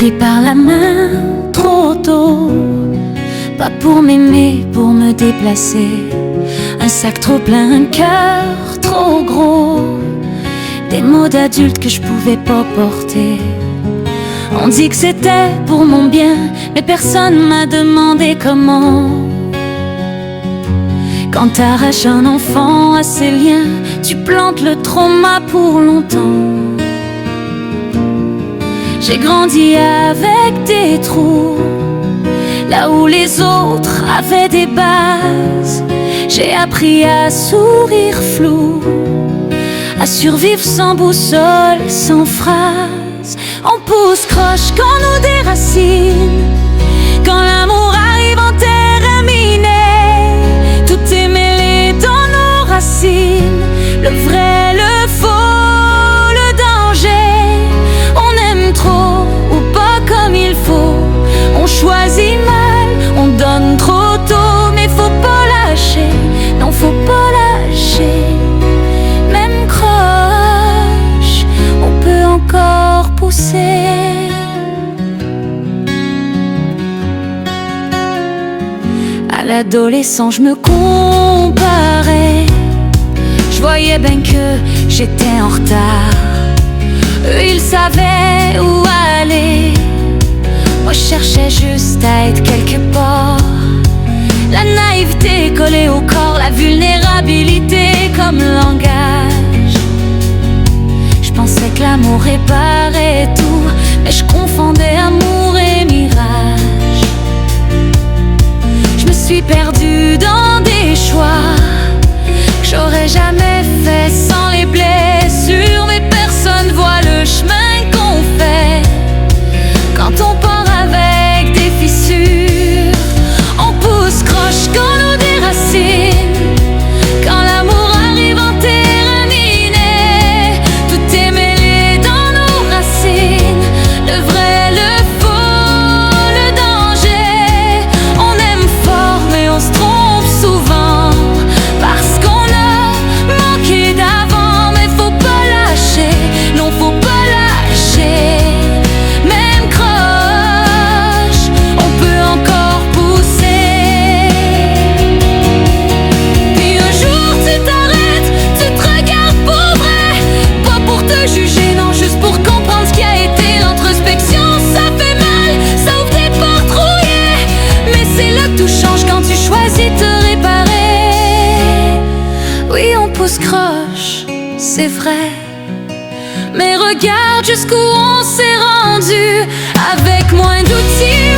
pris par la main trop tôt. Pas pour m'aimer, pour me déplacer. Un sac trop plein, un cœur trop gros. Des mots d'adulte que je pouvais pas porter. On dit que c'était pour mon bien, mais personne m'a demandé comment. Quand t'arraches un enfant à ses liens, tu plantes le trauma pour longtemps. J'ai grandi avec des trous, là où les autres avaient des bases. J'ai appris à sourire flou, à survivre sans boussole, sans phrase. On pousse croche quand nous déracine, quand l'amour arrive en terre minée. Tout est mêlé dans nos racines, le vrai, le faux, le danger. On aime trop ou pas comme il faut, on choisit mal, on donne trop tôt. Mais faut pas lâcher, non faut pas lâcher. Même croche, on peut encore pousser. À l'adolescent, je me comparais. Je voyais bien que j'étais en retard. Eux, ils savaient où aller. Moi, je cherchais juste à être quelque part. La naïveté collée au corps, la vulnérabilité comme langage. Je pensais que l'amour réparait tout, mais je confondais amour et mirage. Je me suis perdue dans des choix que j'aurais jamais fait sans les blessures. Mais personne voit le chemin qu'on fait quand on part avec des fissures. On pousse croche quand nous déracine, quand l'amour arrive en terre minée. Tout est mêlé dans nos racines, le vrai, le faux, le danger. On aime fort mais on se trompe souvent, parce qu'on a manqué d'avant. Mais faut pas lâcher, non faut pas lâcher. Même croche, on peut encore pousser. Puis un jour tu t'arrêtes, tu te regardes pour vrai. Pas pour te juger, non, juste pour comprendre ce qui a été. L'introspection, ça fait mal, ça ouvre des portes rouillées. Mais c'est là que tout change quand tu choisis de te réparer. Oui, on pousse croche, c'est vrai, mais regarde jusqu'où on s'est rendu, avec moins d'outils